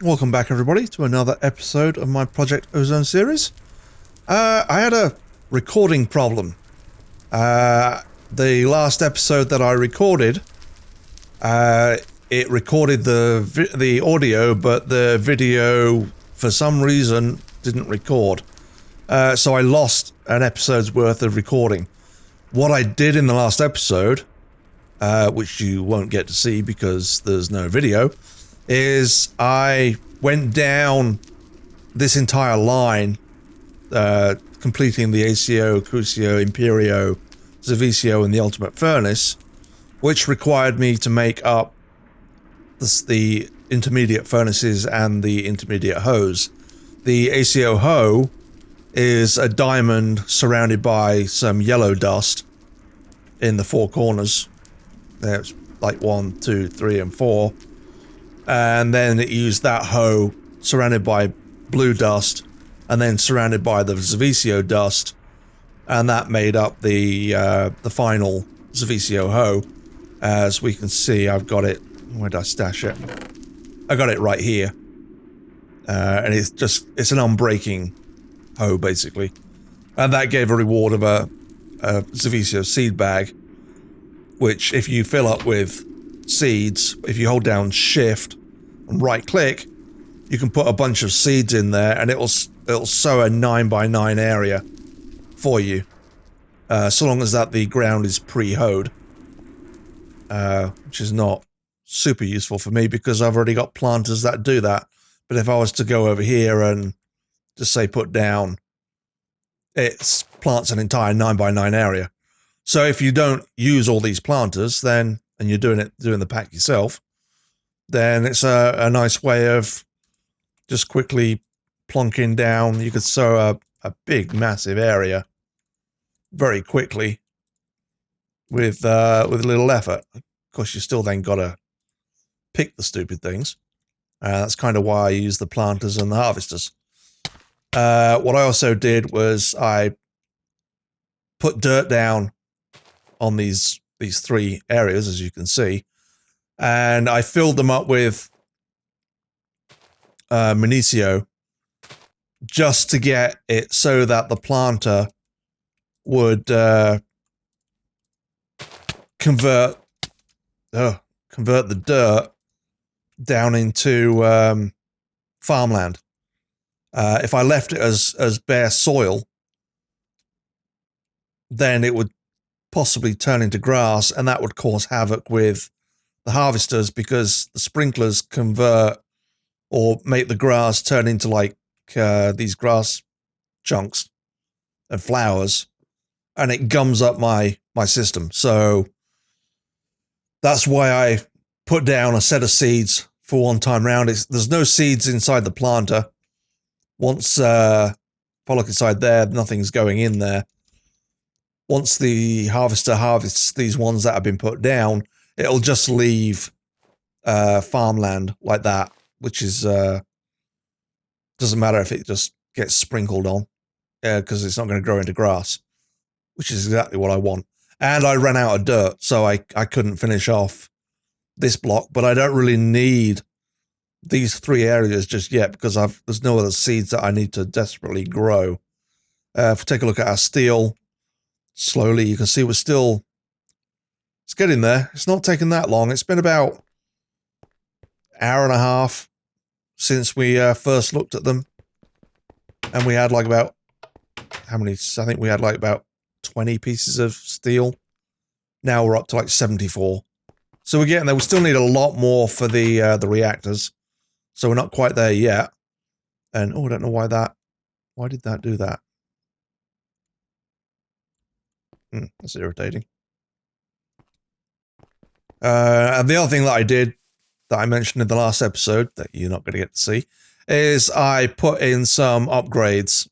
Welcome back everybody to another episode of my Project Ozone series. I had a recording problem. The last episode that I recorded, it recorded the audio, but the video for some reason didn't record. So I lost an episode's worth of recording. What I did in the last episode, which you won't get to see because there's no video, is I went down this entire line, completing the ACO, Crucio, Imperio, Servicio, and the Ultimate Furnace, which required me to make up the intermediate furnaces and the intermediate hose. The ACO hoe is a diamond surrounded by some yellow dust in the four corners. There's like 1, 2, 3, and 4. And then it used that hoe surrounded by blue dust and then surrounded by the Servicio dust, and that made up the final Servicio hoe. As we can see, I've got it. Where did I stash it? I got it right here. And it's an unbreaking hoe basically. And that gave a reward of a Servicio seed bag, which if you fill up with seeds, if you hold down shift and right click, you can put a bunch of seeds in there and it'll sow a 9x9 area for you, so long as that the ground is pre-hoed, which is not super useful for me because I've already got planters that do that. But if I was to go over here and just say put down, it plants an entire 9x9 area. So if you don't use all these planters, then, and you're doing the pack yourself, then it's a nice way of just quickly plonking down. You could sow a big, massive area very quickly with little effort. Of course, you still then got to pick the stupid things. That's kind of why I use the planters and the harvesters. What I also did was I put dirt down on these three areas, as you can see, and I filled them up with Minicio just to get it so that the planter would convert the dirt down into farmland. If I left it as bare soil, then it would possibly turn into grass, and that would cause havoc with the harvesters because the sprinklers convert or make the grass turn into like these grass chunks and flowers, and it gums up my system. So that's why I put down a set of seeds for one time round. There's no seeds inside the planter. Once if I look inside there, nothing's going in there. Once the harvester harvests these ones that have been put down, it'll just leave farmland like that, which is doesn't matter if it just gets sprinkled on, because it's not going to grow into grass, which is exactly what I want. And I ran out of dirt, so I couldn't finish off this block, but I don't really need these three areas just yet because there's no other seeds that I need to desperately grow. If we take a look at our steel, slowly you can see it's getting there. It's not taking that long. It's been about an hour and a half since we first looked at them, and we had like about how many? I think we had like about 20 pieces of steel. Now we're up to like 74. So we're getting there. We still need a lot more for the reactors, so we're not quite there yet. And I don't know why did that do that? That's irritating. And the other thing that I did, that I mentioned in the last episode, that you're not going to get to see, is I put in some upgrades.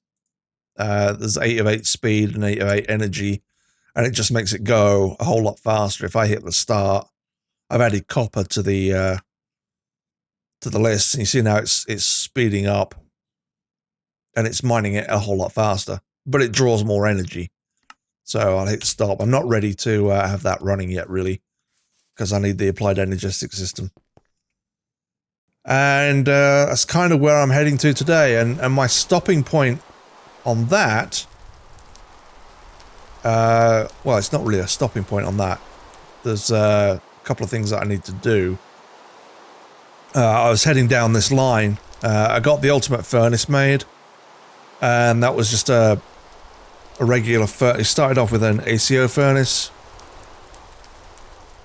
There's 8 of 8 speed and 8 of 8 energy, and it just makes it go a whole lot faster. If I hit the start, I've added copper to the list, and you see now it's speeding up, and it's mining it a whole lot faster, but it draws more energy. So I'll hit stop. I'm not ready to have that running yet, really, because I need the applied energetic system. And that's kind of where I'm heading to today. And my stopping point on that, well, it's not really a stopping point on that. There's a couple of things that I need to do. I was heading down this line. I got the ultimate furnace made, and that was just a regular furnace. It started off with an ACO furnace,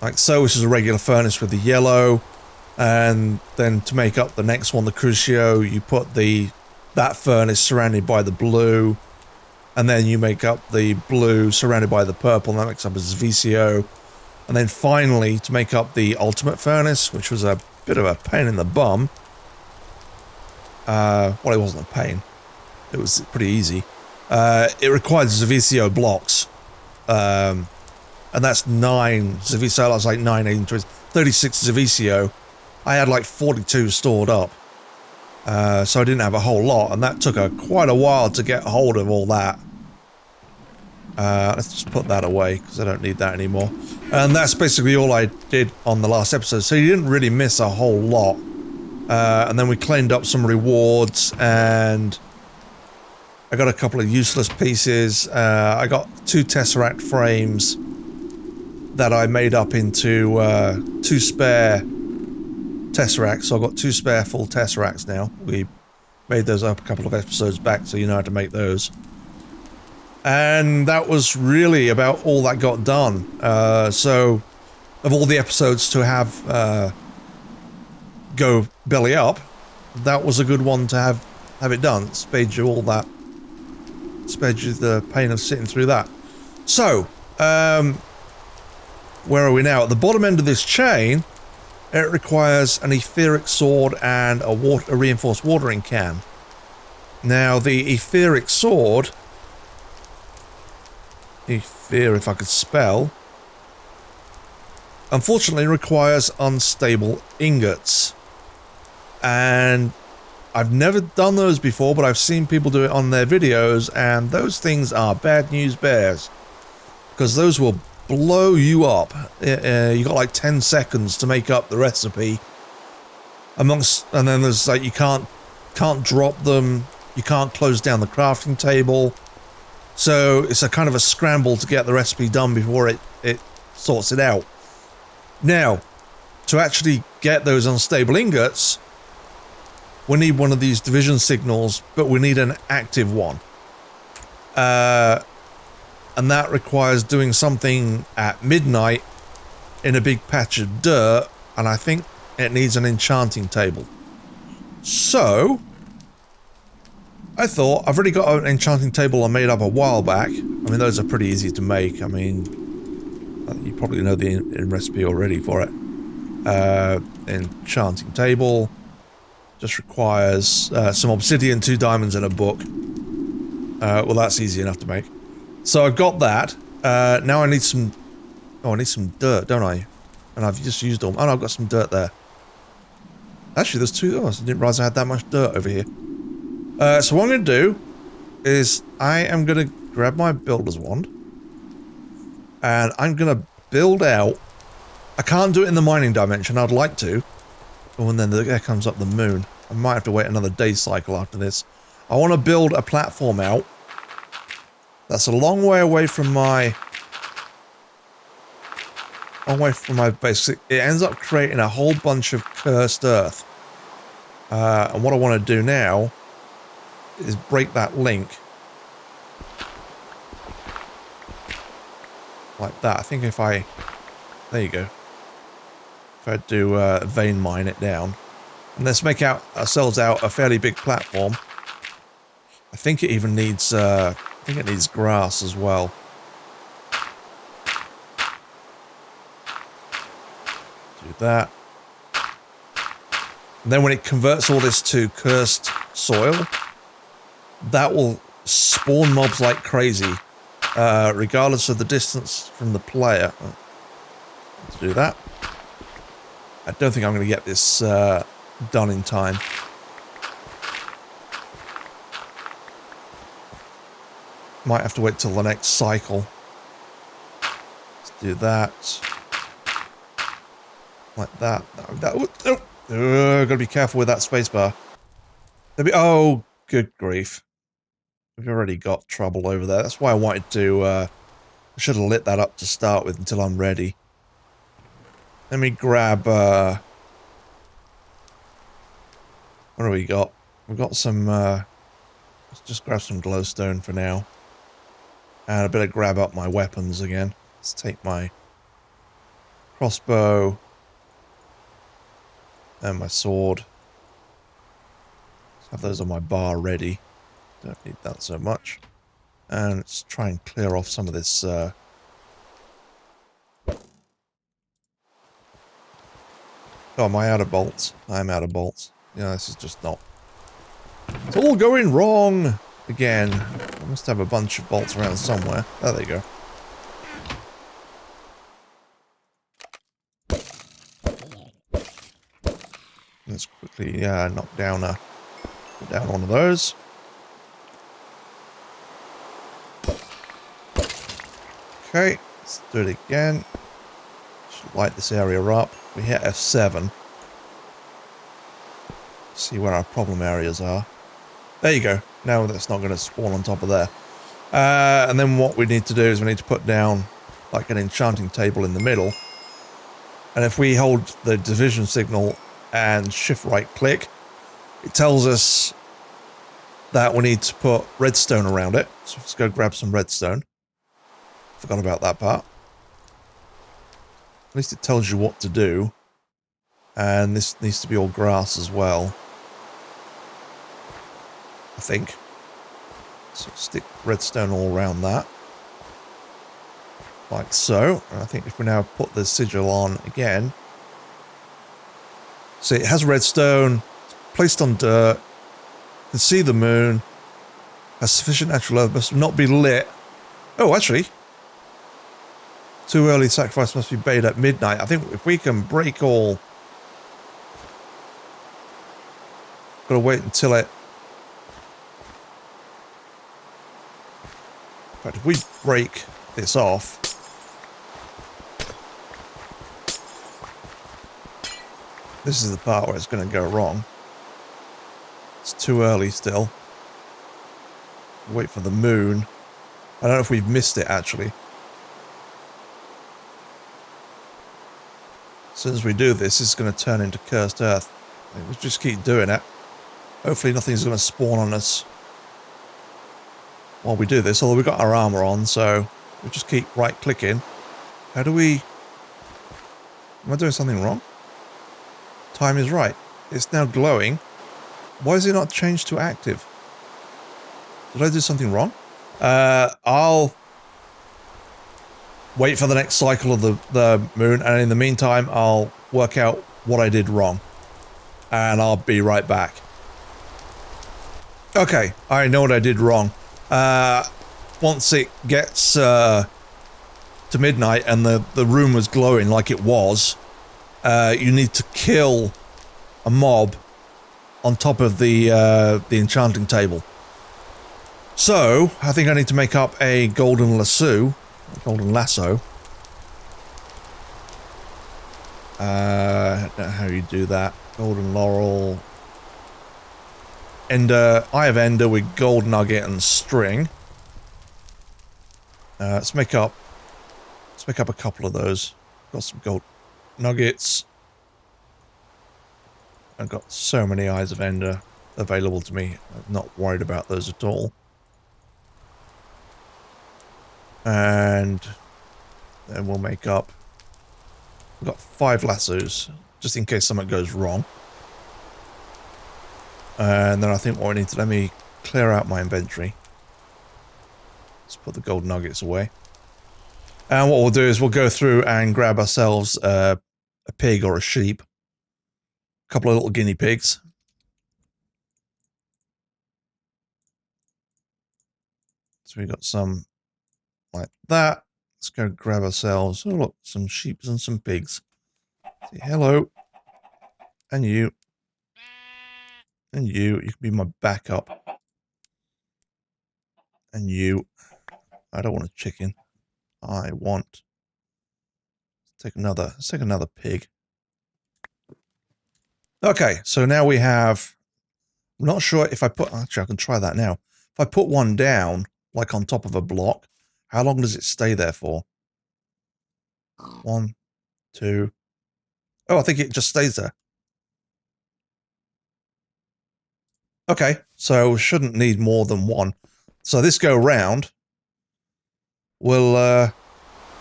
like so, which is a regular furnace with the yellow. And then to make up the next one, the Crucio, you put that furnace surrounded by the blue, and then you make up the blue surrounded by the purple, and that makes up a VCO. And then finally, to make up the ultimate furnace, which was a bit of a pain in the bum. Well, it wasn't a pain. It was pretty easy. It requires VCO blocks. And that's 9 VCO. That's like 9, 18, 20, 36 VCO. I had like 42 stored up, so I didn't have a whole lot, and that took quite a while to get hold of all that. Let's just put that away, because I don't need that anymore. And that's basically all I did on the last episode, so you didn't really miss a whole lot. And then we cleaned up some rewards, and I got a couple of useless pieces. I got 2 Tesseract frames that I made up into 2 spare Tesseracts, so I've got 2 spare full Tesseracts now. We made those up a couple of episodes back, so you know how to make those. And that was really about all that got done. So, of all the episodes to have go belly up, that was a good one to have it done. It spared you all that. Spared you the pain of sitting through that. So, where are we now? At the bottom end of this chain, it requires an etheric sword and a reinforced watering can. Now, the etheric sword, ether if I could spell, unfortunately requires unstable ingots. And I've never done those before, but I've seen people do it on their videos, and those things are bad news bears. Because those will blow you up. You got like 10 seconds to make up the recipe. And then there's like, you can't drop them, you can't close down the crafting table. So it's a kind of a scramble to get the recipe done before it sorts it out. Now, to actually get those unstable ingots, we need one of these division signals, but we need an active one. And that requires doing something at midnight in a big patch of dirt, and I think it needs an enchanting table. So, I thought, I've already got an enchanting table I made up a while back. I mean, those are pretty easy to make. I mean, you probably know the recipe already for it. Enchanting table just requires some obsidian, 2 diamonds, and a book. Well, that's easy enough to make. So I've got that. Now I need some... Oh, I need some dirt, don't I? And I've just used all... Oh, no, I've got some dirt there. Actually, there's 2... Oh, I didn't realize I had that much dirt over here. So what I'm going to do is I am going to grab my builder's wand. And I'm going to build out... I can't do it in the mining dimension. I'd like to. Oh, and then there comes up the moon. I might have to wait another day cycle after this. I want to build a platform out. That's a long way away from my... base. It ends up creating a whole bunch of cursed earth. And what I want to do now is break that link. Like that. I think if I... There you go. If I do vein mine it down. And let's make ourselves out a fairly big platform. I think it even needs... I think it needs grass as well. Do that. And then when it converts all this to cursed soil, that will spawn mobs like crazy, regardless of the distance from the player. Let's do that. I don't think I'm going to get this done in time. Might have to wait till the next cycle. Let's do that. Like that. No, Gotta be careful with that spacebar. Oh, good grief. We've already got trouble over there. That's why I wanted to, I should have lit that up to start with until I'm ready. Let me grab, what do we got? We've got some, let's just grab some glowstone for now. And I better grab up my weapons again. Let's take my crossbow and my sword. Let's have those on my bar ready. Don't need that so much. And let's try and clear off some of this, Oh, am I out of bolts? I'm out of bolts. Yeah, this is just not... It's all going wrong! Again. I must have a bunch of bolts around somewhere. Oh, there you go. Let's quickly knock down one of those. Okay, let's do it again. Should light this area up. We hit F7. See where our problem areas are. There you go. Now that's not going to spawn on top of there. And then what we need to do is we need to put down like an enchanting table in the middle. And if we hold the division signal and shift right click, it tells us that we need to put redstone around it. So let's go grab some redstone. Forgot about that part. At least it tells you what to do. And this needs to be all grass as well. I think. So stick redstone all around that. Like so. And I think if we now put the sigil on again. See, it has redstone. It's placed on dirt. You can see the moon. Has sufficient natural light. Must not be lit. Oh, actually. Too early sacrifice must be made at midnight. I think if we can break all... Gotta wait until it... In fact, if we break this off... This is the part where it's going to go wrong. It's too early still. Wait for the moon. I don't know if we've missed it, actually. As soon as we do this, it's going to turn into Cursed Earth. We'll just keep doing it. Hopefully nothing's going to spawn on us while we do this, although we've got our armor on, so we'll just keep right-clicking. How do we... Am I doing something wrong? Time is right. It's now glowing. Why is it not changed to active? Did I do something wrong? I'll wait for the next cycle of the moon, and in the meantime, I'll work out what I did wrong. And I'll be right back. Okay, I know what I did wrong. Once it gets to midnight and the room was glowing like it was, you need to kill a mob on top of the enchanting table. So, I think I need to make up a golden lasso. I don't know how you do that. Golden laurel. Ender. Eye of Ender with gold nugget and string. Let's make up a couple of those. Got some gold nuggets. I've got so many Eyes of Ender available to me. I'm not worried about those at all. And then we'll make up... We've got 5 lassos, just in case something goes wrong. And then I think what I need to... Let me clear out my inventory. Let's put the gold nuggets away. And what we'll do is we'll go through and grab ourselves a pig or a sheep. A couple of little guinea pigs. So we got some like that. Let's go grab ourselves, oh look, some sheep and some pigs. Say hello. And you. And you can be my backup. And you. I don't want a chicken. I want... Let's take another pig. Okay, so now we have... I'm not sure if I put... Actually, I can try that now. If I put one down, like on top of a block, how long does it stay there for? 1, 2... Oh, I think it just stays there. Okay, so we shouldn't need more than one. So this go round, we'll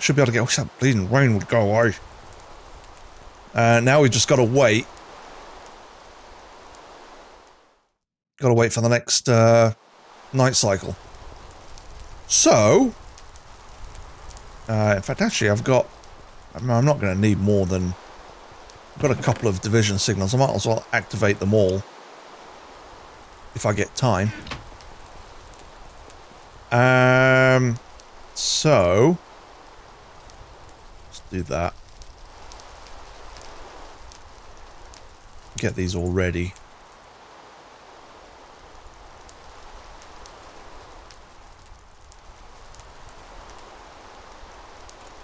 should be able to get... Oh, that bleeding rain would go away. Now we've just got to wait. Got to wait for the next night cycle. So, in fact, actually, I've got... I'm not going to need more than... I've got a couple of division signals. I might as well activate them all if I get time. So let's do that. Get these all ready.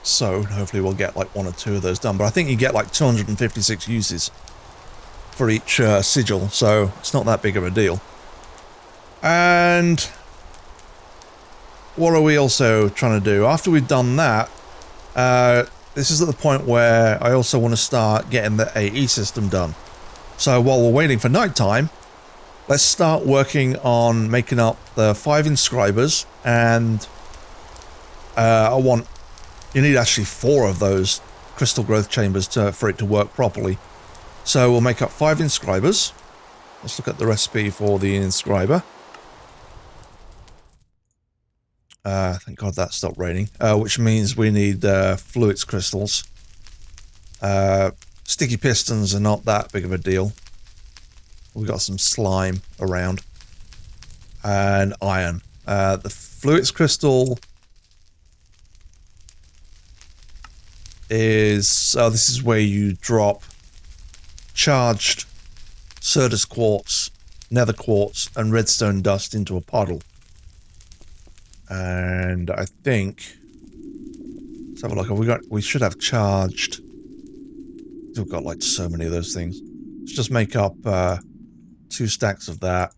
So hopefully we'll get like 1 or 2 of those done. But I think you get like 256 uses for each sigil, so it's not that big of a deal. And what are we also trying to do? After we've done that, this is at the point where I also want to start getting the AE system done. So while we're waiting for nighttime, let's start working on making up the 5 inscribers, and you need actually 4 of those crystal growth chambers for it to work properly. So we'll make up 5 inscribers. Let's look at the recipe for the inscriber. Thank God that stopped raining, which means we need fluids crystals. Sticky pistons are not that big of a deal. We've got some slime around. And iron. The fluids crystal is... this is where you drop charged Certus quartz, nether quartz, and redstone dust into a puddle. And I think... Let's have a look. Have we got... We should have charged... We've got like so many of those things. Let's just make up 2 stacks of that.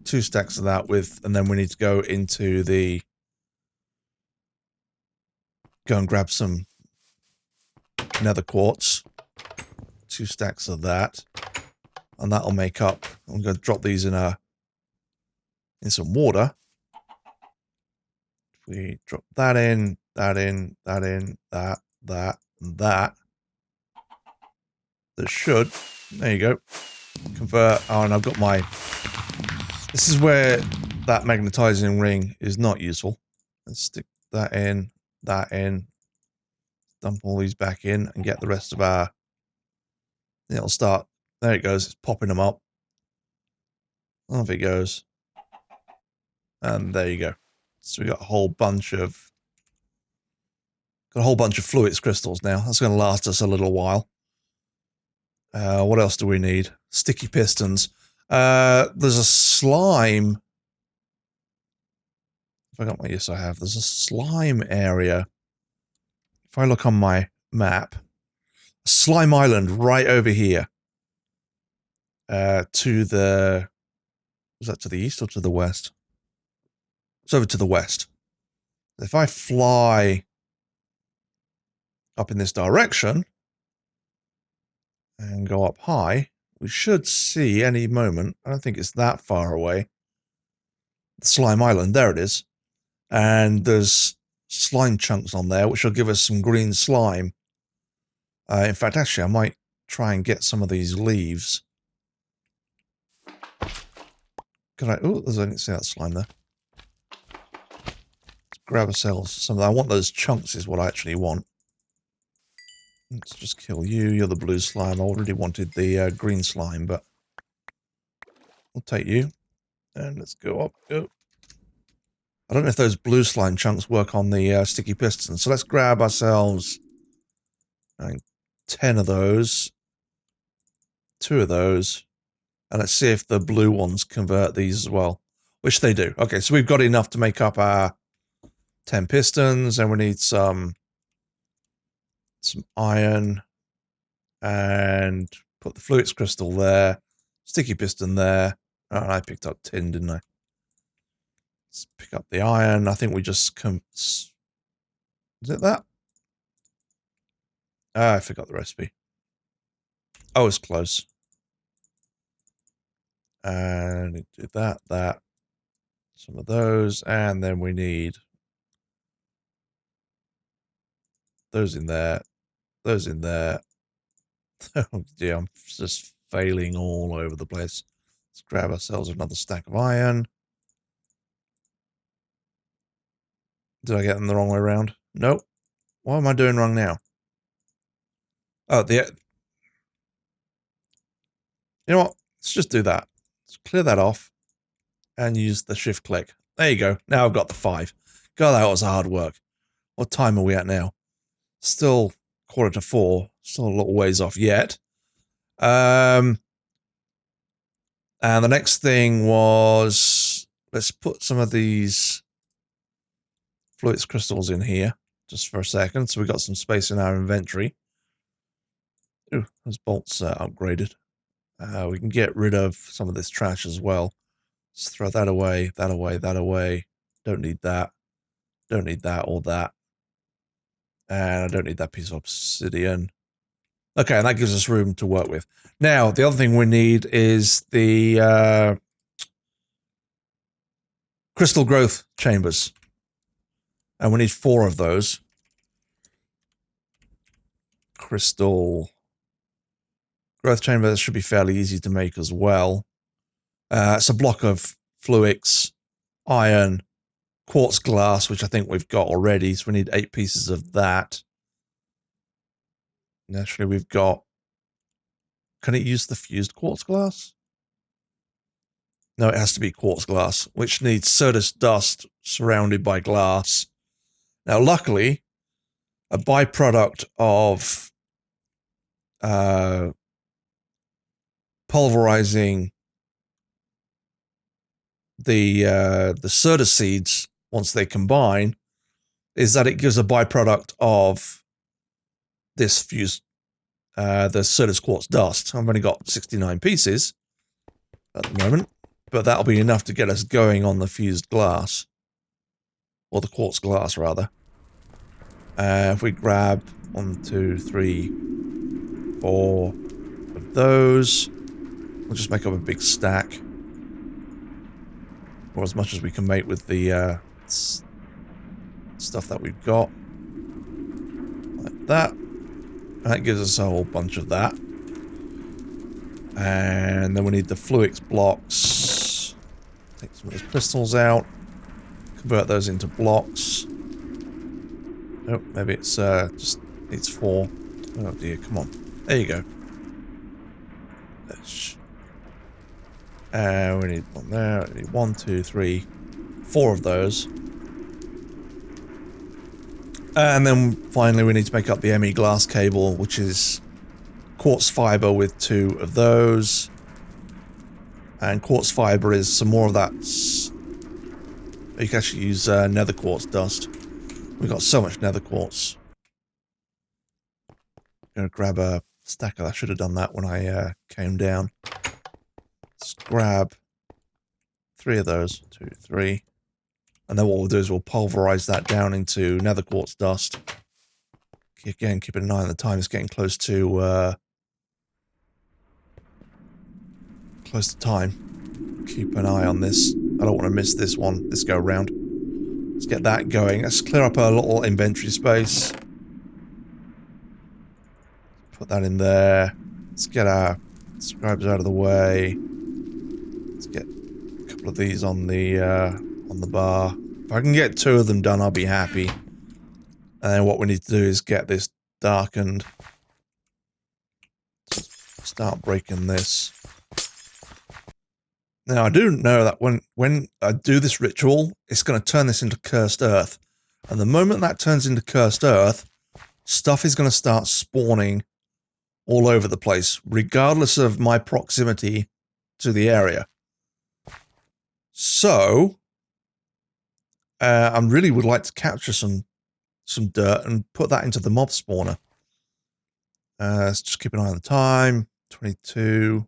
2 stacks of that with... And then we need to go into the... Go and grab some nether quartz. 2 stacks of that. And that'll make up... I'm going to drop these in some water. We drop that in, that in, that in, that, and that. That should, there you go, convert. Oh, and I've got my, this is where that magnetizing ring is not useful. Let's stick that in, dump all these back in, and get the rest of our, it'll start, there it goes, it's popping them up. Off it goes. And there you go. So we got a whole bunch of fluids crystals now. That's going to last us a little while. What else do we need? Sticky pistons. There's a slime. If I got my... Yes, I have. There's a slime area. If I look on my map, slime island right over here. To the... Was that to the east or to the west? It's over to the west. If I fly up in this direction and go up high, we should see any moment. I don't think it's that far away. Slime Island, there it is. And there's slime chunks on there, which will give us some green slime. In fact, actually, I might try and get some of these leaves. Can I... Oh, I didn't see that slime there. Grab ourselves some of that. I want those chunks is what I actually want. Let's just kill you. You're the blue slime. I already wanted the green slime, but we'll take you. And let's go up. Go. I don't know if those blue slime chunks work on the sticky pistons. So let's grab ourselves 10 of those. 2 of those. And let's see if the blue ones convert these as well. Which they do. Okay, so we've got enough to make up our 10 pistons, and we need some iron and Put the fluids crystal there. Sticky piston there. Oh, and I picked up tin, didn't I? Let's pick up the iron. I think we just come... Is it that? Ah, I forgot the recipe. Oh, it's close. And do that. Some of those. And then we need those in there. Those in there. Oh dear, I'm just failing all over the place. Let's grab ourselves another stack of iron. Did I get them the wrong way around? Nope. What am I doing wrong now? Oh, you know what? Let's just do that. Let's clear that off and use the shift click. There you go. Now I've got the 5. God, that was hard work. What time are we at now? Still 3:45. Still a little ways off yet. And the next thing was, let's put some of these fluids crystals in here just for a second. So we got some space in our inventory. Ooh, those bolts are upgraded. We can get rid of some of this trash as well. Let's throw that away, that away, that away. Don't need that. Don't need that or that. And I don't need that piece of obsidian. Okay, and that gives us room to work with. Now, the other thing we need is the crystal growth chambers. And we need 4 of those. Crystal growth chambers should be fairly easy to make as well. It's a block of fluix, iron, quartz glass, which I think we've got already, so we need 8 pieces of that. Naturally, we've got... Can it use the fused quartz glass? No, it has to be quartz glass, which needs Certus dust surrounded by glass. Now, luckily, a byproduct of pulverizing the Certus seeds once they combine is that it gives a byproduct of this fused the Certus quartz dust. I've only got 69 pieces at the moment, but that'll be enough to get us going on the fused glass, or the quartz glass rather. If we grab 1, 2, 3, 4 of those, we'll just make up a big stack, or as much as we can make with the stuff that we've got, like that. And that gives us a whole bunch of that. And then we need the fluix blocks. Take some of those crystals out, convert those into blocks. Oh, maybe it's just needs 4. Oh dear, come on. There you go. We need one there. We need 1, 2, 3, 4 of those. And then finally we need to make up the ME glass cable, which is quartz fiber with 2 of those. And quartz fiber is some more of that. You can actually use nether quartz dust. We've got so much nether quartz. I'm going to grab a stack of that. I should have done that when I came down. Let's grab 3 of those. 2, 3. And then what we'll do is we'll pulverize that down into nether quartz dust. Again, keep an eye on the time. It's getting close to time. Keep an eye on this. I don't want to miss this one, this go round. Let's get that going. Let's clear up a little inventory space. Put that in there. Let's get our scribes out of the way. Let's get a couple of these on the bar. If I can get 2 of them done, I'll be happy. And then what we need to do is get this darkened. Start breaking this. Now, I do know that when I do this ritual, it's going to turn this into cursed earth. And the moment that turns into cursed earth, stuff is going to start spawning all over the place, regardless of my proximity to the area. So, I really would like to capture some dirt and put that into the mob spawner. Let's just keep an eye on the time. 22.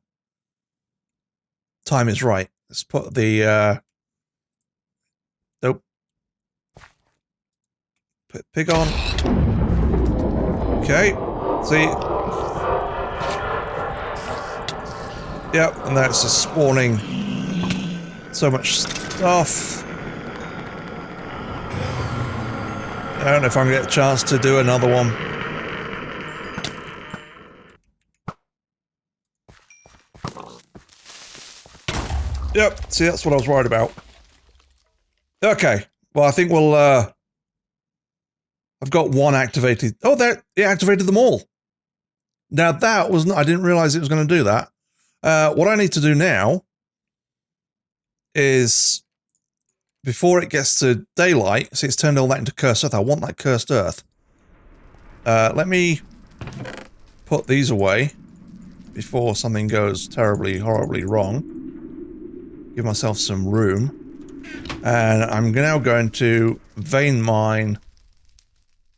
Time is right. Let's put the nope. Put pig on. Okay. See. Yep, and that's just spawning so much stuff. I don't know if I'm gonna get a chance to do another one. Yep, see, that's what I was worried about. Okay, well, I think we'll, I've got one activated. Oh, there, it activated them all. Now, that was not, I didn't realize it was going to do that. What I need to do now is, before it gets to daylight, see, it's turned all that into cursed earth. I want that cursed earth. Let me put these away before something goes terribly, horribly wrong. Give myself some room. And I'm now going to vein mine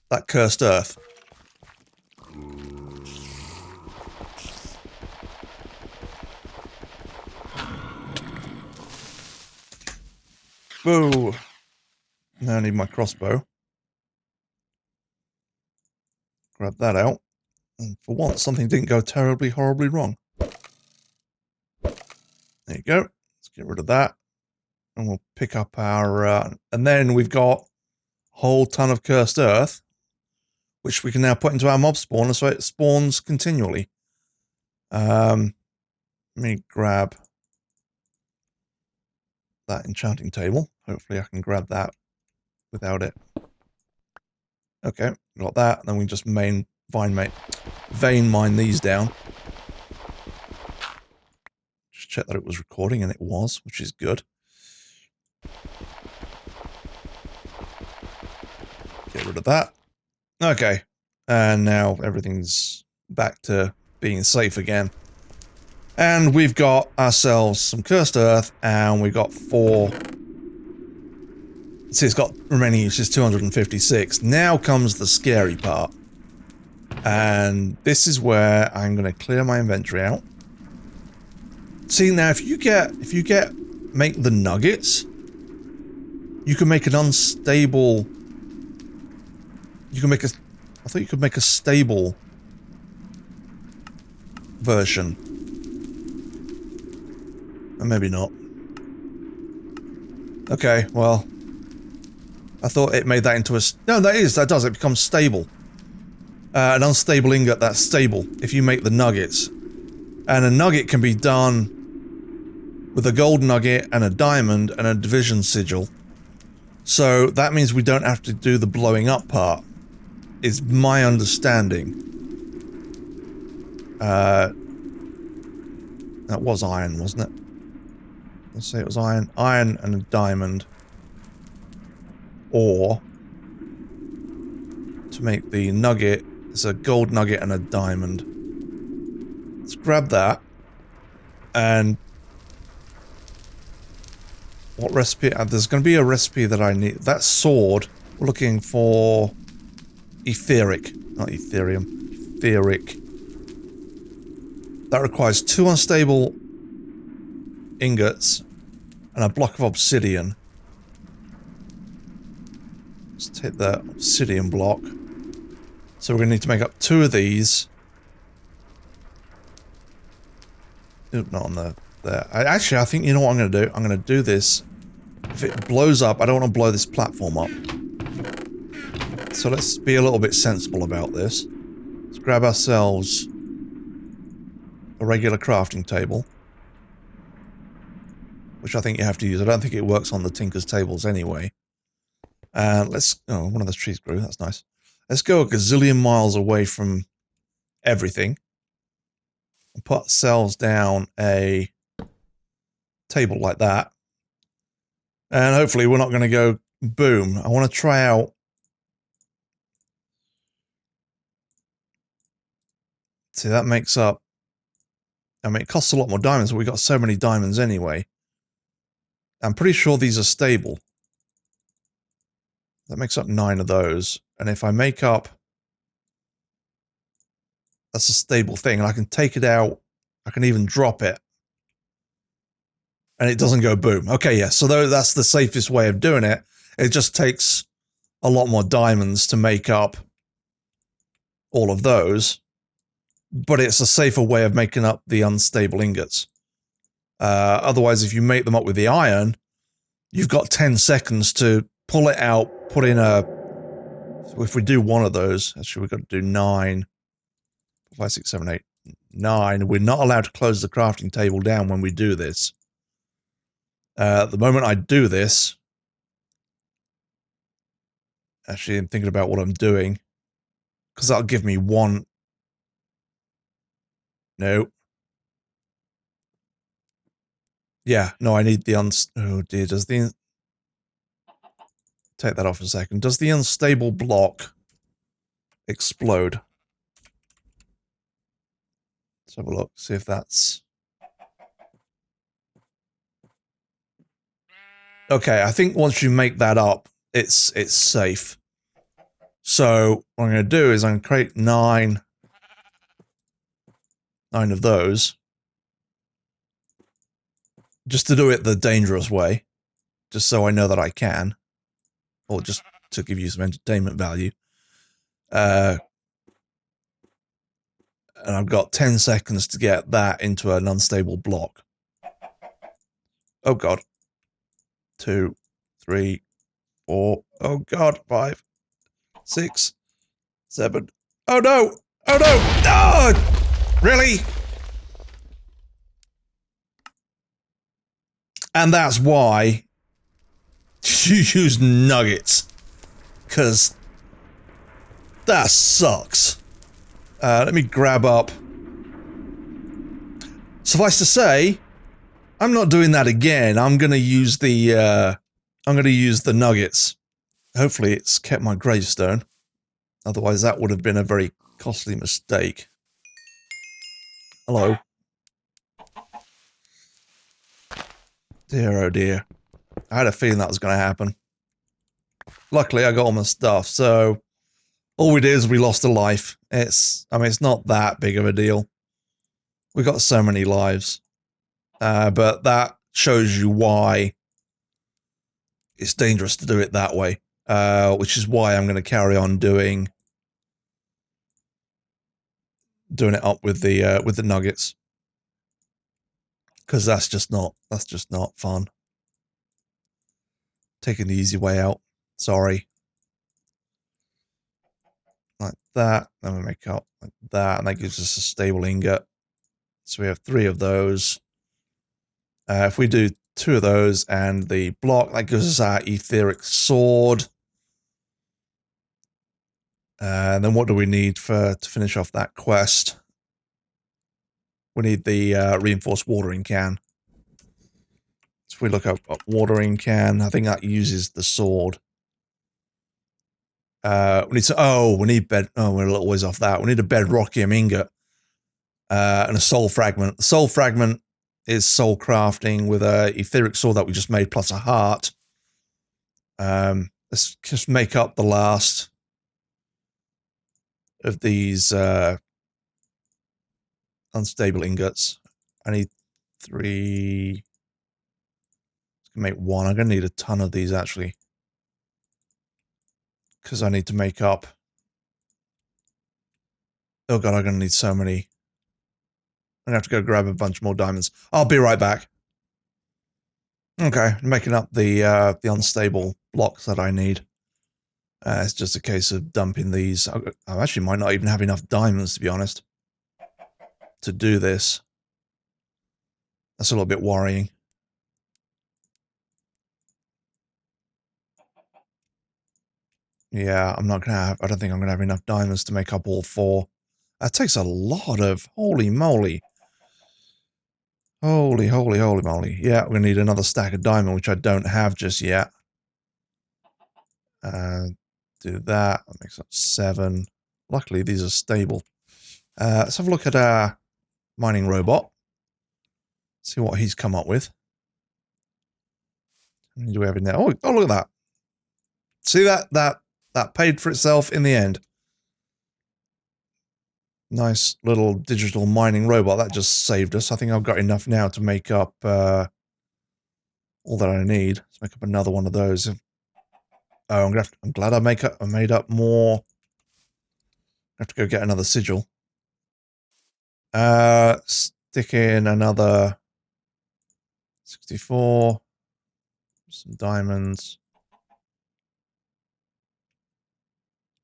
that cursed earth. Boo! Now I need my crossbow. Grab that out. And for once, something didn't go terribly, horribly wrong. There you go. Let's get rid of that. And we'll pick up our... and then we've got a whole ton of cursed earth, which we can now put into our mob spawner so it spawns continually. Let me grab that enchanting table. Hopefully I can grab that without it. Okay, got that. And then we just vein mine these down. Just check that it was recording, and it was, which is good. Get rid of that. Okay, and now everything's back to being safe again. And we've got ourselves some cursed earth, and we've got 4. See, it's got remaining uses 256. Now comes the scary part. And this is where I'm going to clear my inventory out. See, now if you make the nuggets, you can make an unstable... You can make a... I thought you could make a stable version. Or maybe not. Okay, well... I thought it made that into a... No, that does. It becomes stable. An unstable ingot that's stable if you make the nuggets. And a nugget can be done with a gold nugget and a diamond and a division sigil. So that means we don't have to do the blowing up part. Is my understanding. That was iron, wasn't it? Let's say it was iron. Iron and a diamond. Or, to make the nugget, it's a gold nugget and a diamond. Let's grab that. And what recipe? There's going to be a recipe that I need. That sword, we're looking for etheric, not Ethereum, etheric. That requires 2 unstable ingots and a block of obsidian. Let's take the obsidian block. So we're going to need to make up 2 of these. Oop, not on there. Actually, I think you know what I'm going to do? I'm going to do this. If it blows up, I don't want to blow this platform up. So let's be a little bit sensible about this. Let's grab ourselves a regular crafting table. Which I think you have to use. I don't think it works on the Tinker's tables anyway. And let's... Oh, one of those trees grew. That's nice. Let's go a gazillion miles away from everything. And put ourselves down a table like that. And hopefully we're not going to go boom. I want to try out... See, that makes up... I mean, it costs a lot more diamonds, but we've got so many diamonds anyway. I'm pretty sure these are stable. That makes up 9 of those. And if I make up... That's a stable thing, and I can take it out I can even drop it. And it doesn't go boom. Okay, yeah, so that's the safest way of doing it. It just takes a lot more diamonds to make up all of those. But it's a safer way of making up the unstable ingots. Otherwise, if you make them up with the iron, you've got 10 seconds to pull it out, put in a... So if we do one of those, actually we've got to do 9. 5, 6, 7, 8, 9. We're not allowed to close the crafting table down when we do this. The moment I do this... Actually, I'm thinking about what I'm doing. Because that'll give me 1... No. Yeah, no, I need the oh dear, does the... Take that off a second. Does the unstable block explode? Let's have a look, see if that's... Okay, I think once you make that up, it's safe. So, what I'm going to do is I'm going to create 9 of those. Just to do it the dangerous way. Just so I know that I can. Or just to give you some entertainment value. And I've got 10 seconds to get that into an unstable block. Oh god. 2, 3, 4. Oh god. 5, 6, 7. Oh no! Oh no! Oh! Really? And that's why you use nuggets. Because that sucks. Let me grab up. Suffice to say, I'm not doing that again. I'm gonna use the nuggets. Hopefully it's kept my gravestone. Otherwise that would have been a very costly mistake. Hello. Dear oh dear. I had a feeling that was gonna happen. Luckily I got all my stuff, so all we did is we lost a life. I mean, it's not that big of a deal. We got so many lives. But that shows you why it's dangerous to do it that way. Which is why I'm going to carry on doing it up with the nuggets. Because that's just not fun. Taking the easy way out. Sorry. Like that. Then we make up like that, and that gives us a stable ingot. So we have 3 of those. If we do 2 of those and the block, that gives us our etheric sword. And then what do we need to finish off that quest? We need the reinforced watering can. So if we look up watering can, I think that uses the sword. We need we're a little ways off that. We need a bedrockium ingot. And a soul fragment. The soul fragment is soul crafting with a etheric sword that we just made plus a heart. Let's just make up the last of these unstable ingots. I need 3. Let's make 1. I'm going to need a ton of these actually. Because I need to make up. Oh god, I'm going to need so many. I'm going to have to go grab a bunch more diamonds. I'll be right back. Okay, making up the unstable blocks that I need. It's just a case of dumping these. I actually might not even have enough diamonds, to be honest, to do this. That's a little bit worrying. Yeah, I'm not gonna have. I don't think I'm gonna have enough diamonds to make up all 4. That takes a lot of. Holy moly. Holy moly. Yeah, we're gonna need another stack of diamond, which I don't have just yet. Do that. That makes up 7. Luckily, these are stable. Let's have a look at our mining robot. See what he's come up with. How many do we have in there? Oh, look at that. See that paid for itself in the end. Nice little digital mining robot. That just saved us. I think I've got enough now to make up all that I need. Let's make up another one of those. Oh, I'm glad I made up more. I have to go get another sigil. Stick in another 64. Some diamonds.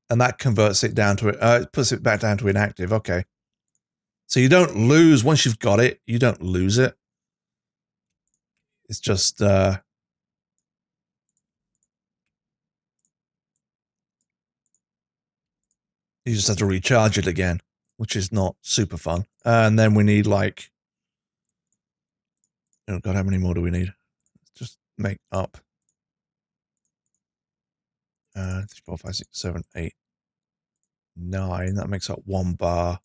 And that converts it down to it puts it back down to inactive. Okay. So you don't lose once you've got it, you don't lose it. It's just you just have to recharge it again, which is not super fun. And then we need like, oh god, how many more do we need? Let's just make up 3, 4, 5, 6, 7, 8, 9. That makes up 1 bar.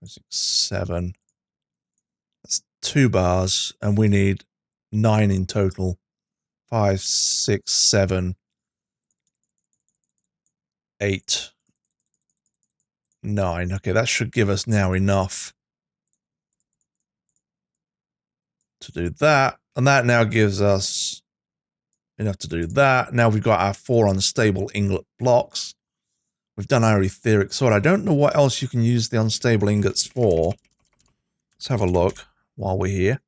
5, 6, 7. That's 2 bars, and we need 9 in total. 5, 6, 7, 8, 9. Okay, that should give us now enough to do that. And that now gives us enough to do that. Now we've got our 4 unstable ingot blocks. We've done our etheric sword. I don't know what else you can use the unstable ingots for. Let's have a look while we're here.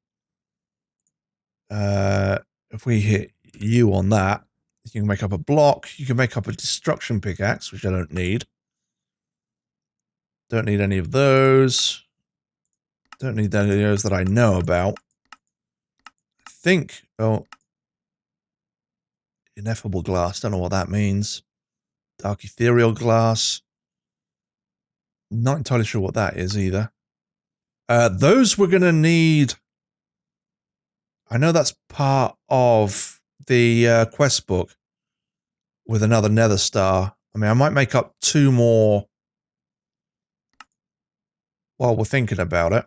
If we hit U on that, you can make up a block. You can make up a destruction pickaxe, which I don't need. Don't need any of those. Don't need any of those that I know about. I think, oh, ineffable glass. Don't know what that means. Dark ethereal glass. Not entirely sure what that is either. Those we're going to need. I know that's part of the quest book with another nether star. I mean, I might make up 2 more while we're thinking about it.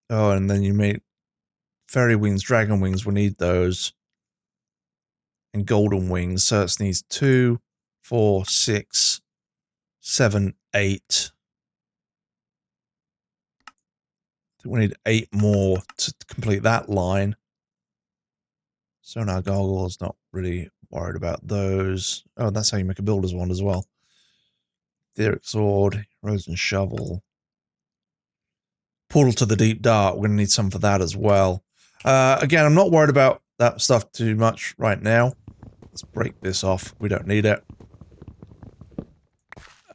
Oh, and then you make fairy wings, dragon wings. We need those. And golden wings. So it needs 2, 4, 6, 7, 8. I think we need 8 more to complete that line. Sonar goggles, not really worried about those. Oh, that's how you make a builder's wand as well. Etheric sword, rose and shovel. Portal to the deep dark, we're going to need some for that as well. Again, I'm not worried about that stuff too much right now. Let's break this off. We don't need it.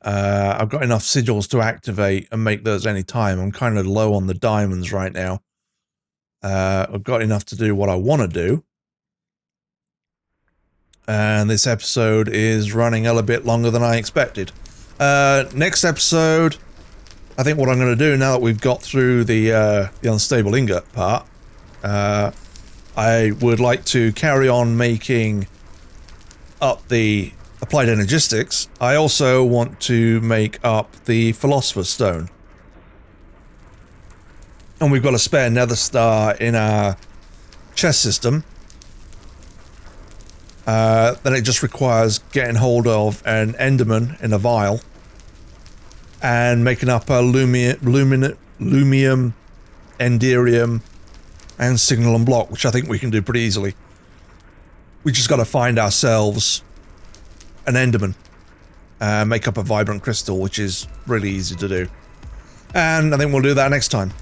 I've got enough sigils to activate and make those any time. I'm kind of low on the diamonds right now. I've got enough to do what I want to do. And this episode is running a little bit longer than I expected. Next episode, I think what I'm going to do now that we've got through the unstable ingot part, I would like to carry on making up the applied energistics. I also want to make up the philosopher's stone. And we've got a spare nether star in our chest system. Then it just requires getting hold of an enderman in a vial and making up a lumium, enderium, and signal and block, which I think we can do pretty easily. We just got to find ourselves an enderman, make up a vibrant crystal, which is really easy to do. And I think we'll do that next time.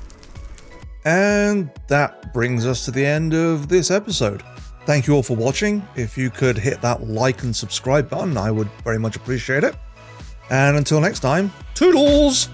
And that brings us to the end of this episode. Thank you all for watching. If you could hit that like and subscribe button, I would very much appreciate it. And until next time, toodles!